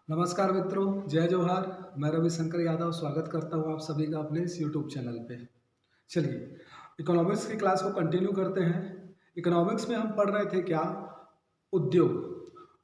नमस्कार मित्रों, जय जोहार। मैं रविशंकर यादव स्वागत करता हूं आप सभी का अपने इस यूट्यूब चैनल पे। चलिए, इकोनॉमिक्स की क्लास को कंटिन्यू करते हैं। इकोनॉमिक्स में हम पढ़ रहे थे क्या? उद्योग।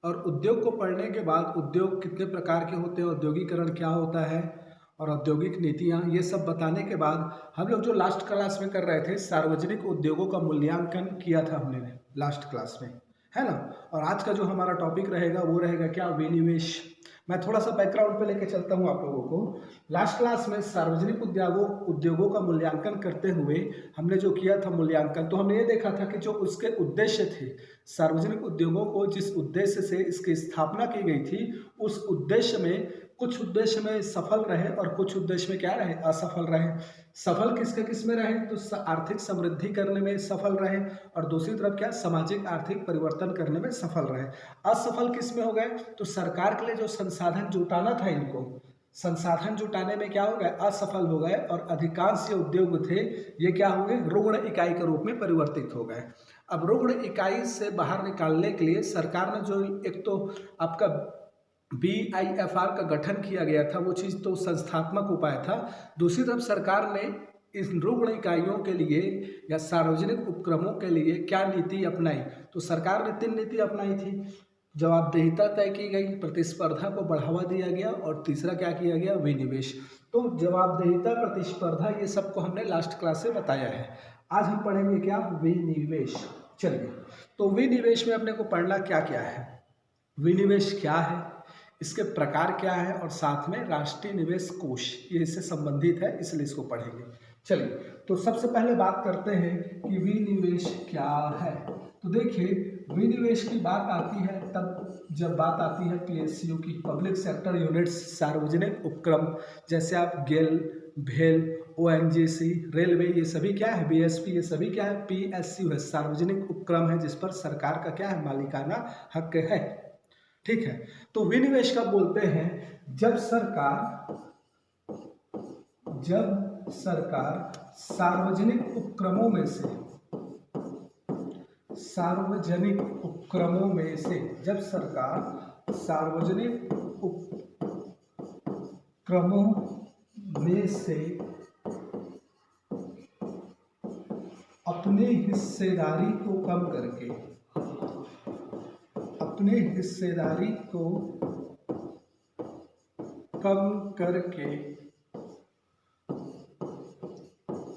और उद्योग को पढ़ने के बाद उद्योग कितने प्रकार के होते हैं, औद्योगिकरण क्या होता है और औद्योगिक नीतियाँ, ये सब बताने के बाद हम लोग जो लास्ट क्लास में कर रहे थे, सार्वजनिक उद्योगों का मूल्यांकन किया था हमने लास्ट क्लास में, है ना। और आज का जो हमारा टॉपिक रहेगा वो रहेगा क्या? विनिवेश। मैं थोड़ा सा बैकग्राउंड पे लेके चलता हूँ आप लोगों को। लास्ट क्लास में सार्वजनिक उद्योगों का मूल्यांकन करते हुए हमने जो किया था मूल्यांकन, तो हमने ये देखा था कि जो उसके उद्देश्य थे, सार्वजनिक उद्योगों को जिस उद्देश्य से इसकी स्थापना की गई थी, उस उद्देश्य में कुछ उद्देश्य में सफल रहे और कुछ उद्देश्य में क्या रहे? असफल रहे। सफल किसके किस में रहे? तो आर्थिक समृद्धि करने में सफल रहे, और दूसरी तरफ क्या? सामाजिक आर्थिक परिवर्तन करने में सफल रहे। असफल किस में हो गए? तो सरकार के लिए जो संसाधन जुटाना था, इनको संसाधन जुटाने में क्या हो गए? असफल हो गए, और अधिकांश ये उद्योग थे, ये क्या हो गए? रुग्ण इकाई के रूप में परिवर्तित हो गए। अब रुग्ण इकाई से बाहर निकालने के लिए सरकार ने जो एक तो आपका BIFR का गठन किया गया था, वो चीज़ तो संस्थात्मक उपाय था। दूसरी तरफ सरकार ने इस रुग्ण इकाइयों के लिए या सार्वजनिक उपक्रमों के लिए क्या नीति अपनाई? तो सरकार ने 3 नीति अपनाई थी। जवाबदेहिता तय की गई, प्रतिस्पर्धा को बढ़ावा दिया गया, और तीसरा क्या किया गया? विनिवेश। तो जवाबदेहिता, प्रतिस्पर्धा, ये सबको हमने लास्ट क्लास से बताया है। आज हम पढ़ेंगे क्या? विनिवेश। चलिए, तो विनिवेश में अपने को पढ़ना क्या क्या है, विनिवेश क्या है, इसके प्रकार क्या है, और साथ में राष्ट्रीय निवेश कोष, ये इससे संबंधित है, इसलिए इसको पढ़ेंगे। चलिए, तो सबसे पहले बात करते हैं कि विनिवेश क्या है। तो देखिए, विनिवेश की बात आती है तब जब बात आती है PSU की, पब्लिक सेक्टर यूनिट्स, सार्वजनिक उपक्रम, जैसे आप गेल, भेल, ONGC, रेलवे, ये सभी क्या है? BSP, ये सभी क्या है? PSU है, सार्वजनिक उपक्रम है, जिस पर सरकार का क्या है? मालिकाना हक है। ठीक है। तो विनिवेश कब बोलते हैं? जब सरकार सार्वजनिक उपक्रमों में से, जब सरकार सार्वजनिक उपक्रमों में से अपनी हिस्सेदारी को कम करके,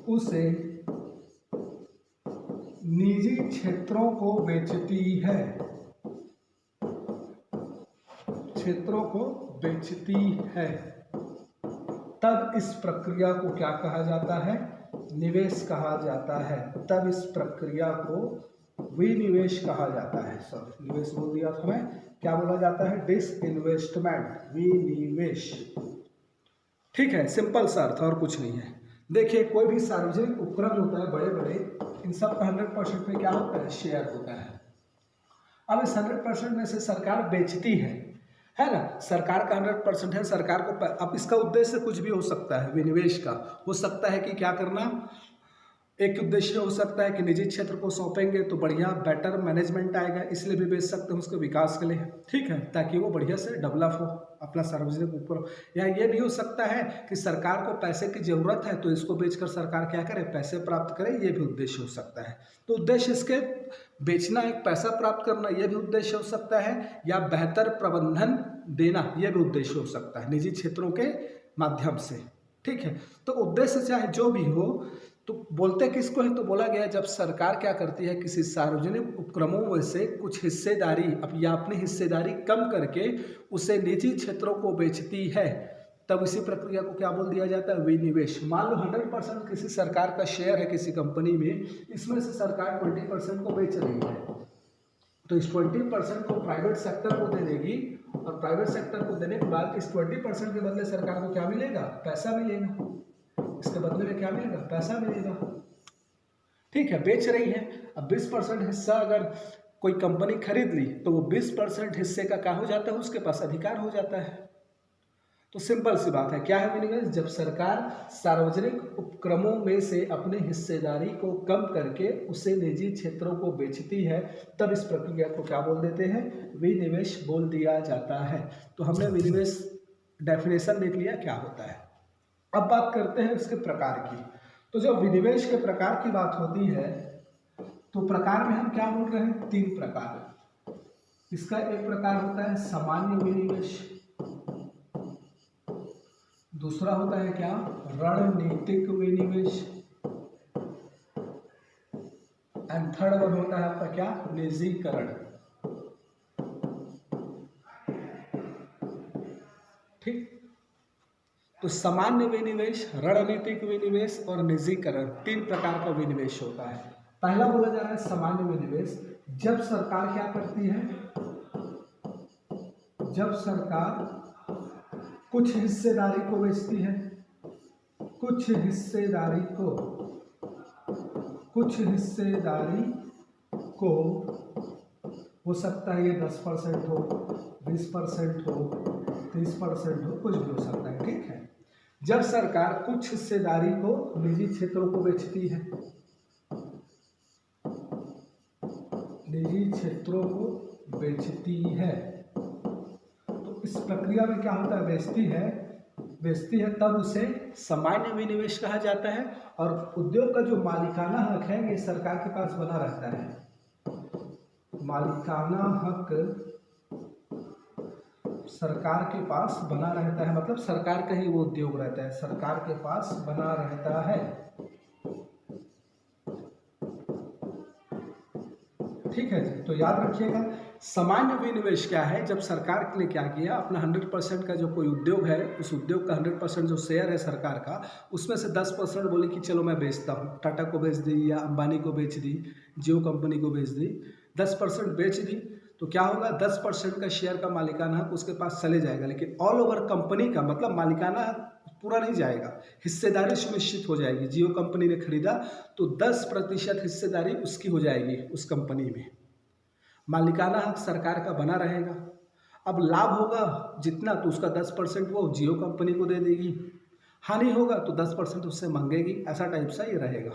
उसे निजी क्षेत्रों को बेचती है, तब इस प्रक्रिया को क्या कहा जाता है? निवेश कहा जाता है। तब इस प्रक्रिया को विनिवेश कहा जाता है। सॉरी, निवेश बोल दिया था मैं, क्या बोला जाता है? डिसइन्वेस्टमेंट, विनिवेश। ठीक है, सिंपल सा अर्थ, और कुछ नहीं है। देखिए, कोई भी सार्वजनिक उपक्रम होता है, बड़े बड़े, इन सब का 100% में क्या होता है? शेयर होता है। अब इस 100% में से सरकार बेचती है ना। सरकार का 100% है, सरकार को अब इसका उद्देश्य कुछ भी हो सकता है। विनिवेश का हो सकता है कि क्या करना, एक उद्देश्य हो सकता है कि निजी क्षेत्र को सौंपेंगे तो बढ़िया बेटर मैनेजमेंट आएगा, इसलिए भी बेच सकते हैं उसके विकास के लिए, ठीक है, ताकि वो बढ़िया से डेवलप हो अपना सार्वजनिक उपक्रम। या ये भी हो सकता है कि सरकार को पैसे की जरूरत है, तो इसको बेचकर सरकार क्या करे? पैसे प्राप्त करे, ये भी उद्देश्य हो सकता है। तो उद्देश्य इसके बेचना, एक पैसा प्राप्त करना, ये भी उद्देश्य हो सकता है, या बेहतर प्रबंधन देना, ये भी उद्देश्य हो सकता है निजी क्षेत्रों के माध्यम से। ठीक है, तो उद्देश्य चाहे जो भी हो, तो बोलते किसको है? तो बोला गया जब सरकार क्या करती है, किसी सार्वजनिक उपक्रमों में से कुछ हिस्सेदारी या अपनी हिस्सेदारी कम करके उसे निजी क्षेत्रों को बेचती है, तब इसी प्रक्रिया को क्या बोल दिया जाता है? विनिवेश। मान लो 100% किसी सरकार का शेयर है किसी कंपनी में, इसमें से सरकार 20% को बेच रही है, तो इस 20% को प्राइवेट सेक्टर को दे देगी, और प्राइवेट सेक्टर को देने के बाद इस 20% के बदले सरकार को क्या मिलेगा? पैसा मिलेगा। इसके बदले में क्या मिलेगा? पैसा मिलेगा। ठीक है, बेच रही है। अब 20% हिस्सा अगर कोई कंपनी खरीद ली, तो वो 20% हिस्से का क्या हो जाता है? उसके पास अधिकार हो जाता है। तो सिंपल सी बात है, क्या है विनिवेश? जब सरकार सार्वजनिक उपक्रमों में से अपनी हिस्सेदारी को कम करके उसे निजी क्षेत्रों को बेचती है, तब इस प्रक्रिया को क्या बोल देते हैं? विनिवेश बोल दिया जाता है। तो हमने विनिवेश डेफिनेशन देख लिया क्या होता है। अब बात करते हैं इसके प्रकार की। तो जब विनिवेश के प्रकार की बात होती है तो प्रकार में हम क्या बोल रहे हैं? 3 प्रकार। इसका एक प्रकार होता है सामान्य विनिवेश, दूसरा होता है क्या? रणनीतिक विनिवेश, एंड थर्ड वन होता है आपका क्या? निजीकरण। ठीक, तो सामान्य विनिवेश, रणनीतिक विनिवेश और निजीकरण 3 प्रकार का विनिवेश होता है। पहला बोला जा रहा है सामान्य विनिवेश। जब सरकार क्या करती है? जब सरकार कुछ हिस्सेदारी को बेचती है, कुछ हिस्सेदारी को हो सकता है ये 10% हो, 20% हो, 30% हो, कुछ भी हो सकता है। ठीक है, जब सरकार कुछ हिस्सेदारी को निजी क्षेत्रों को बेचती है, निजी क्षेत्रों को बेचती है, तो इस प्रक्रिया में क्या होता है? बेचती है, तब उसे सामान्य विनिवेश कहा जाता है। और उद्योग का जो मालिकाना हक है ये सरकार के पास बना रहता है। मालिकाना हक सरकार के पास बना रहता है, मतलब सरकार का ही वो उद्योग रहता है, सरकार के पास बना रहता है। ठीक है जी, तो याद रखिएगा सामान्य विनिवेश क्या है? जब सरकार ने क्या किया, अपना 100% का जो कोई उद्योग है, उस उद्योग का 100% जो शेयर है सरकार का, उसमें से 10% बोले कि चलो मैं बेचता हूँ, टाटा को बेच दी या अंबानी को बेच दी, जियो कंपनी को बेच दी, 10% बेच दी, तो क्या होगा? 10% का शेयर का मालिकाना हक उसके पास चले जाएगा, लेकिन ऑल ओवर कंपनी का मतलब मालिकाना हक पूरा नहीं जाएगा, हिस्सेदारी सुनिश्चित हो जाएगी। जियो कंपनी ने खरीदा तो 10% हिस्सेदारी उसकी हो जाएगी उस कंपनी में, मालिकाना हक सरकार का बना रहेगा। अब लाभ होगा जितना तो उसका 10% वो जियो कंपनी को दे देगी, हानि होगा तो 10% उससे मांगेगी, ऐसा टाइप सा ये रहेगा।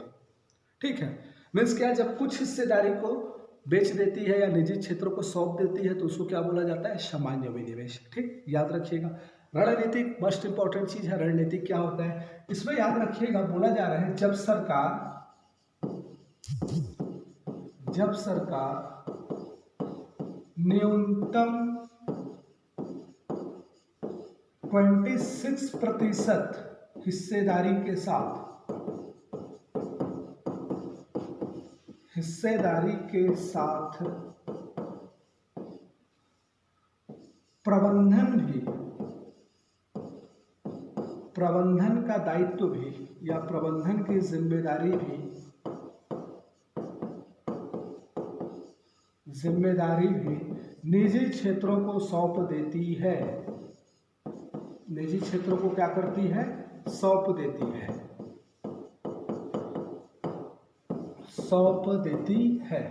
ठीक है, मीन्स क्या? जब कुछ हिस्सेदारी को बेच देती है या निजी क्षेत्रों को सौंप देती है तो उसको क्या बोला जाता है? सामान्य विनिवेश। ठीक, याद रखिएगा। रणनीतिक मोस्ट इंपॉर्टेंट चीज है। रणनीतिक क्या होता है? इसमें याद रखिएगा बोला जा रहा है जब सरकार न्यूनतम 26% हिस्सेदारी के साथ प्रबंधन का दायित्व भी या प्रबंधन की जिम्मेदारी भी निजी क्षेत्रों को सौंप देती है। निजी क्षेत्रों को क्या करती है? सौंप देती है।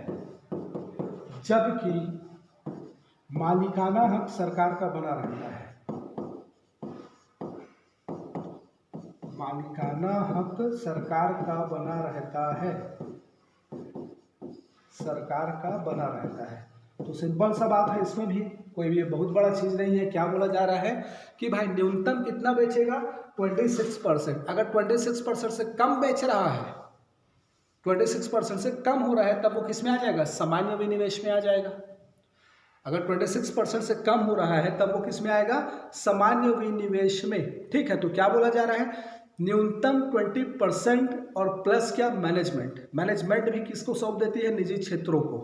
जबकि मालिकाना हक सरकार का बना रहता है। मालिकाना हक सरकार का बना रहता है। तो सिंपल सा बात है, इसमें भी कोई भी बहुत बड़ा चीज नहीं है। क्या बोला जा रहा है कि भाई न्यूनतम कितना बेचेगा? 26%। अगर 26% से कम बेच रहा है, 26% से कम हो रहा है, तब वो किस में आ जाएगा? सामान्य विनिवेश में आ जाएगा। अगर 26% से कम हो रहा है तब वो किस में आएगा? सामान्य विनिवेश में। ठीक है, तो क्या बोला जा रहा है? न्यूनतम 20% और प्लस क्या? मैनेजमेंट भी किसको सौंप देती है? निजी क्षेत्रों को।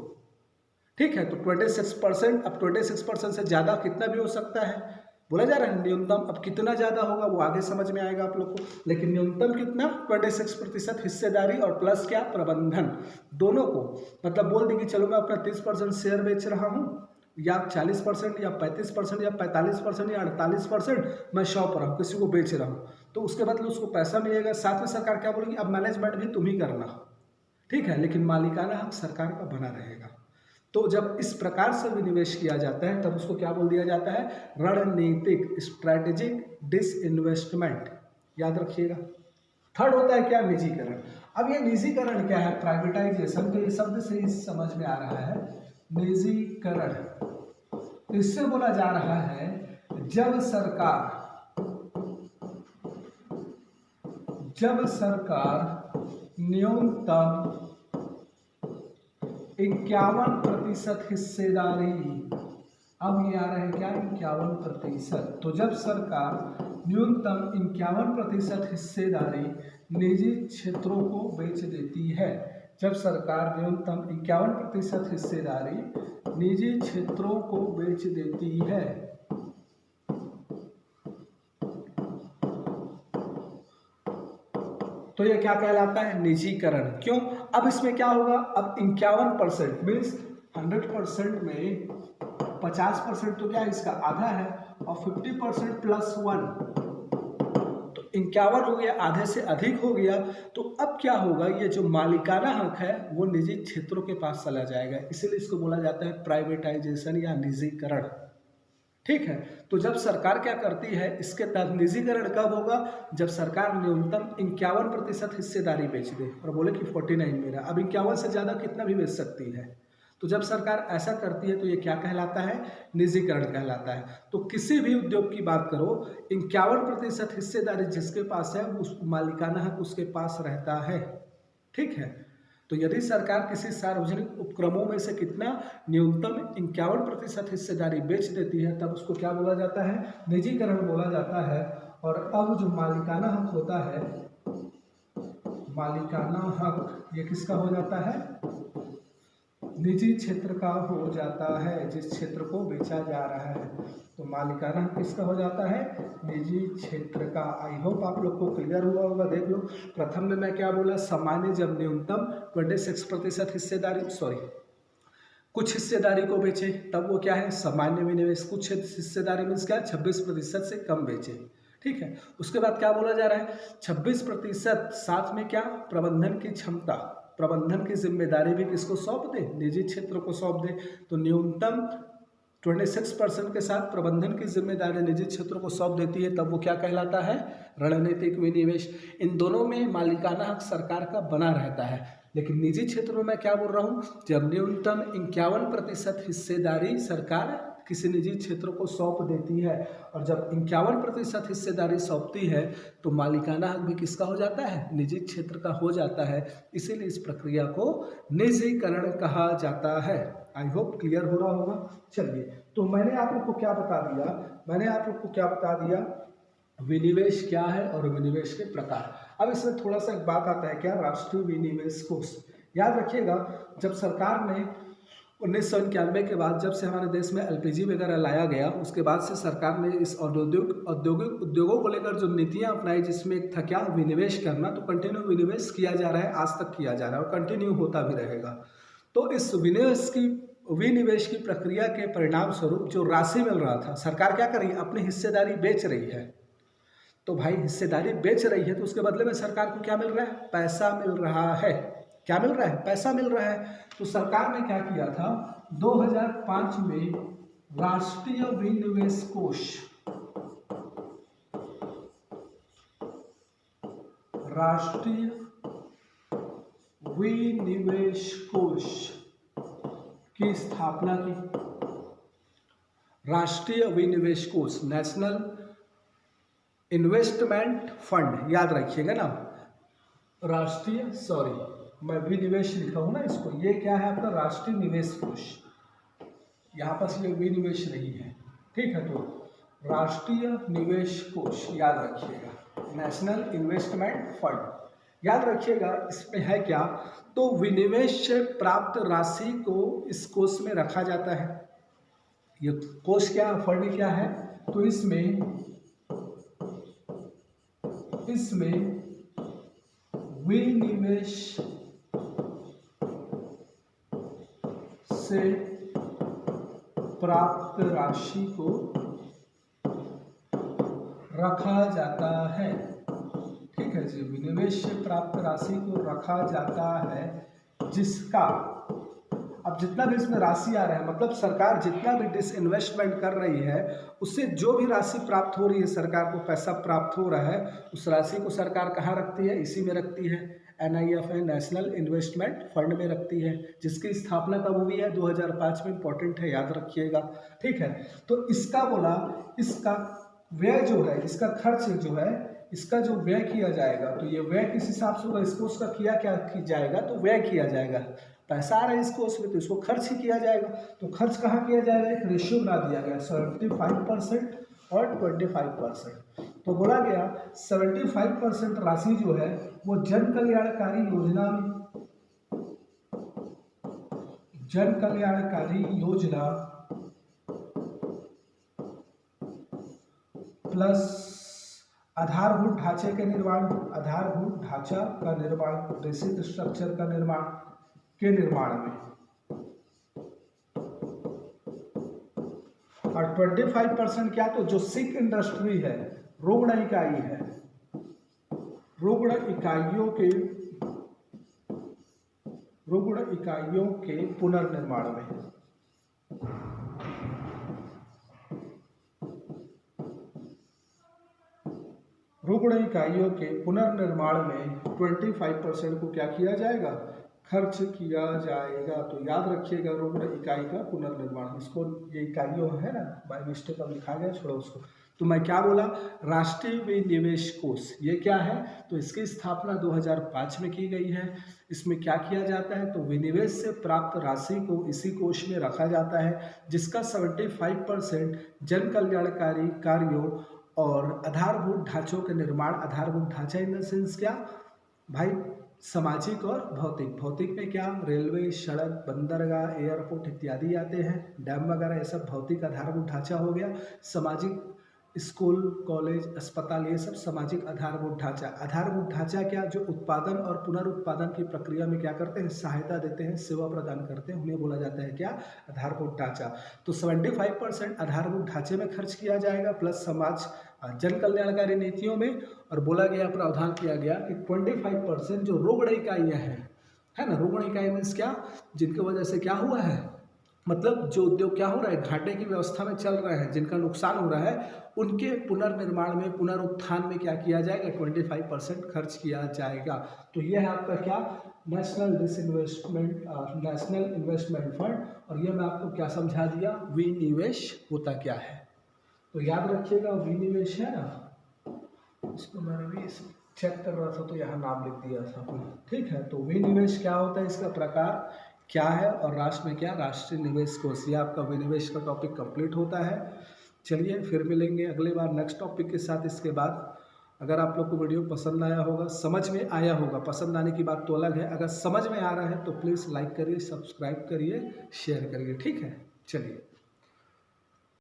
ठीक है, तो 26%। अब 26% से ज़्यादा कितना भी हो सकता है, बोला जा रहा है न्यूनतम। अब कितना ज़्यादा होगा वो आगे समझ में आएगा आप लोग को, लेकिन न्यूनतम कितना? 26% हिस्सेदारी और प्लस क्या? प्रबंधन, दोनों को। मतलब बोल दी कि चलो मैं अपना 30% शेयर बेच रहा हूँ, या 40% या 35% या 45% या 48% मैं सौंप रहा हूँ, किसी को बेच रहा हूँ, तो उसके बदले उसको पैसा मिलेगा। साथ में सरकार क्या बोलेगी? अब मैनेजमेंट भी तुम ही करना। ठीक है, लेकिन मालिकाना हक सरकार का बना रहेगा। तो जब इस प्रकार से विनिवेश किया जाता है तब उसको क्या बोल दिया जाता है, रणनीतिक, स्ट्रैटेजिक डिसइन्वेस्टमेंट। याद रखिएगा। थर्ड होता है क्या, निजीकरण। अब ये निजीकरण क्या है, प्राइवेटाइजेशन, तो ये शब्द से ही समझ में आ रहा है निजीकरण। तो इससे बोला जा रहा है जब सरकार न्यूनतम 51% हिस्सेदारी, अब ये आ रहा है क्या, 51%। तो जब सरकार न्यूनतम 51% हिस्सेदारी निजी क्षेत्रों को बेच देती है, जब सरकार न्यूनतम 51% हिस्सेदारी निजी क्षेत्रों को बेच देती है, तो ये क्या कहलाता है, निजीकरण। क्यों, अब इसमें क्या होगा, अब 51% मीन्स 100% में 50% तो क्या है, इसका आधा है, और 50% प्लस 1 तो 51 हो गया, आधे से अधिक हो गया। तो अब क्या होगा, ये जो मालिकाना हक है वो निजी क्षेत्रों के पास चला जाएगा, इसीलिए इसको बोला जाता है प्राइवेटाइजेशन या निजीकरण। ठीक है, तो जब सरकार क्या करती है, इसके तहत निजीकरण कब होगा, जब सरकार न्यूनतम 51% हिस्सेदारी बेच दे और बोले कि 49 मेरा, अब 51 से ज़्यादा कितना भी बेच सकती है। तो जब सरकार ऐसा करती है तो ये क्या कहलाता है, निजीकरण कहलाता है। तो किसी भी उद्योग की बात करो, 51% हिस्सेदारी जिसके पास है उस मालिकाना हक उसके पास रहता है। ठीक है, तो यदि सरकार किसी सार्वजनिक उपक्रमों में से कितना, न्यूनतम 51% हिस्सेदारी बेच देती है, तब उसको क्या बोला जाता है, निजीकरण बोला जाता है। और अब जो मालिकाना हक होता है, मालिकाना हक ये किसका हो जाता है, निजी क्षेत्र का हो जाता है, जिस क्षेत्र को बेचा जा रहा है। तो मालिकाना हक किसका हो जाता है, निजी क्षेत्र का। आई होप आप लोग को क्लियर हुआ होगा। देख लो, प्रथम में मैं क्या बोला, सामान्य जब न्यूनतम 26% हिस्सेदारी, कुछ हिस्सेदारी को बेचे तब वो क्या है, सामान्य विनिवेश। कुछ हिस्सेदारी में क्या, 26% से कम बेचे। ठीक है, उसके बाद क्या बोला जा रहा है, 26% साथ में क्या, प्रबंधन की क्षमता, प्रबंधन की जिम्मेदारी भी किसको सौंप दे, निजी क्षेत्र को सौंप दे। तो न्यूनतम 26% के साथ प्रबंधन की जिम्मेदारी निजी क्षेत्रों को सौंप देती है, तब वो क्या कहलाता है, रणनीतिक विनिवेश। इन दोनों में मालिकाना हक सरकार का बना रहता है, लेकिन निजी क्षेत्रों में क्या बोल रहा हूँ, जब न्यूनतम 51% हिस्सेदारी सरकार किसी निजी क्षेत्र को सौंप देती है, और जब 51% हिस्सेदारी सौंपती है तो मालिकाना हक भी किसका हो जाता है, निजी क्षेत्र का हो जाता है। इसीलिए इस प्रक्रिया को निजीकरण कहा जाता है। आई होप क्लियर हो रहा होगा। चलिए, तो मैंने आप लोग को क्या बता दिया, विनिवेश क्या है और विनिवेश के प्रकार। अब इसमें थोड़ा सा एक बात आता है क्या, राष्ट्रीय विनिवेश कोष। याद रखिएगा, जब सरकार ने 1991 के बाद जब से हमारे देश में एलपीजी वगैरह लाया गया, उसके बाद से सरकार ने इस औद्योगिक उद्योगों को लेकर जो नीतियां अपनाई, जिसमें एक था क्या, विनिवेश करना। तो कंटिन्यू विनिवेश किया जा रहा है, आज तक किया जा रहा है और कंटिन्यू होता भी रहेगा। तो इस विनिवेश की प्रक्रिया के परिणाम स्वरूप जो राशि मिल रहा था, सरकार क्या कर रही है, अपनी हिस्सेदारी बेच रही है। तो भाई हिस्सेदारी बेच रही है तो उसके बदले में सरकार को क्या मिल रहा है, पैसा मिल रहा है। क्या मिल रहा है, पैसा मिल रहा है। तो सरकार ने क्या किया था, 2005 में राष्ट्रीय विनिवेश कोष की स्थापना की। राष्ट्रीय विनिवेश कोष, नेशनल इन्वेस्टमेंट फंड, याद रखिएगा ना, मैं विनिवेश लिखा हूं ना इसको, ये क्या है आपका, राष्ट्रीय निवेश कोष। यहाँ पर ये विनिवेश नहीं है। ठीक है, तो राष्ट्रीय निवेश कोष याद रखिएगा, नेशनल इन्वेस्टमेंट फंड याद रखिएगा। इसमें है क्या, तो विनिवेश से प्राप्त राशि को इस कोष में रखा जाता है। ये कोष क्या, फंड क्या है, तो इसमें विनिवेश से प्राप्त राशि को रखा जाता है। ठीक है जी, विनिवेश से प्राप्त राशि को रखा जाता है, जिसका, अब अब जितना भी इसमें राशि आ रहा है, मतलब सरकार जितना भी डिसइन्वेस्टमेंट कर रही है, उससे जो भी राशि प्राप्त हो रही है, सरकार को पैसा प्राप्त हो रहा है, उस राशि को सरकार कहाँ रखती है? इसी में रखती है, NIF है, नेशनल इन्वेस्टमेंट फंड में रखती है, जिसकी स्थापना कब हुई है? 2005 में। इंपॉर्टेंट है, याद रखिएगा, ठीक है। तो इसका बोला, इसका व्यय जो है, इसका खर्च जो है, इसका जो व्यय किया जाएगा, तो ये व्यय किस हिसाब से होगा? इसको उसका किया क्या की जाएगा? तो व्यय किया जाएगा। पैसा आ रहा है इसको उसमें, तो इसको खर्च ही किया जाएगा। तो खर्च कहाँ किया जाएगा? एक रेशियो बना दिया गया, 75% और 25%। तो बोला गया 75% राशि जो है वो जन कल्याणकारी योजना में, जन कल्याणकारी योजना प्लस आधारभूत ढांचे के निर्माण, आधारभूत ढांचा का निर्माण, बेसिक स्ट्रक्चर का निर्माण के निर्माण में, और 25% क्या? तो जो सिक इंडस्ट्री है, रुग्ण इकाई है, रुग्ण इकाइयों के पुनर्निर्माण में, रुग्ण इकाइयों के पुनर्निर्माण में 25% को क्या किया जाएगा? खर्च किया जाएगा। तो याद रखिएगा, रुग्ण इकाई का पुनर्निर्माण, इसको ये इकाइयों है ना, बाय मिस्टेक अब लिखा गया, छोड़ो उसको। तो मैं क्या बोला? राष्ट्रीय विनिवेश कोष, ये क्या है? तो इसकी स्थापना 2005 में की गई है। इसमें क्या किया जाता है? तो विनिवेश से प्राप्त राशि को इसी कोष में रखा जाता है, जिसका 75% जन कल्याणकारी कार्यों और आधारभूत ढांचों के निर्माण, आधारभूत ढांचा इन द सेंस क्या भाई? सामाजिक और भौतिक। भौतिक में क्या? रेलवे, सड़क, बंदरगाह, एयरपोर्ट इत्यादि आते हैं, डैम वगैरह, ये सब भौतिक आधारभूत ढांचा हो गया। सामाजिक, स्कूल, कॉलेज, अस्पताल, ये सब सामाजिक आधारभूत ढांचा। आधारभूत ढांचा क्या? जो उत्पादन और पुनरुत्पादन की प्रक्रिया में क्या करते हैं? सहायता देते हैं, सेवा प्रदान करते हैं, उन्हें बोला जाता है क्या? आधारभूत ढांचा। तो 75% आधारभूत ढांचे में खर्च किया जाएगा, प्लस समाज जन कल्याणकारी नीतियों में। और बोला गया, प्रावधान किया गया कि 25% जो रुग्ण इकाइयाँ हैं, है ना, रुग्ण इकाई मीन्स क्या? जिनकी वजह से क्या हुआ है, मतलब जो उद्योग क्या हो रहा है, घाटे की व्यवस्था में चल रहे हैं, जिनका नुकसान हो रहा है, उनके पुनर्निर्माण में, पुनरुत्थान में क्या किया जाएगा? 25% खर्च किया जाएगा। तो यह है आपका क्या? National disinvestment, national investment fund. और ये मैं आपको क्या समझा दिया? विनिवेश होता क्या है। तो याद रखिएगा, विनिवेश है ना, इसको मैंने भी चेक कर रहा था तो यहाँ नाम लिख दिया था, ठीक है। तो विनिवेश क्या होता है, इसका प्रकार क्या है, और राष्ट्र में क्या? राष्ट्रीय निवेश कोष। ये आपका विनिवेश का टॉपिक कंप्लीट होता है। चलिए फिर मिलेंगे अगले बार नेक्स्ट टॉपिक के साथ। इसके बाद अगर आप लोग को वीडियो पसंद आया होगा, समझ में आया होगा, पसंद आने की बात तो अलग है, अगर समझ में आ रहा है तो प्लीज़ लाइक करिए, सब्सक्राइब करिए, शेयर करिए, ठीक है। चलिए।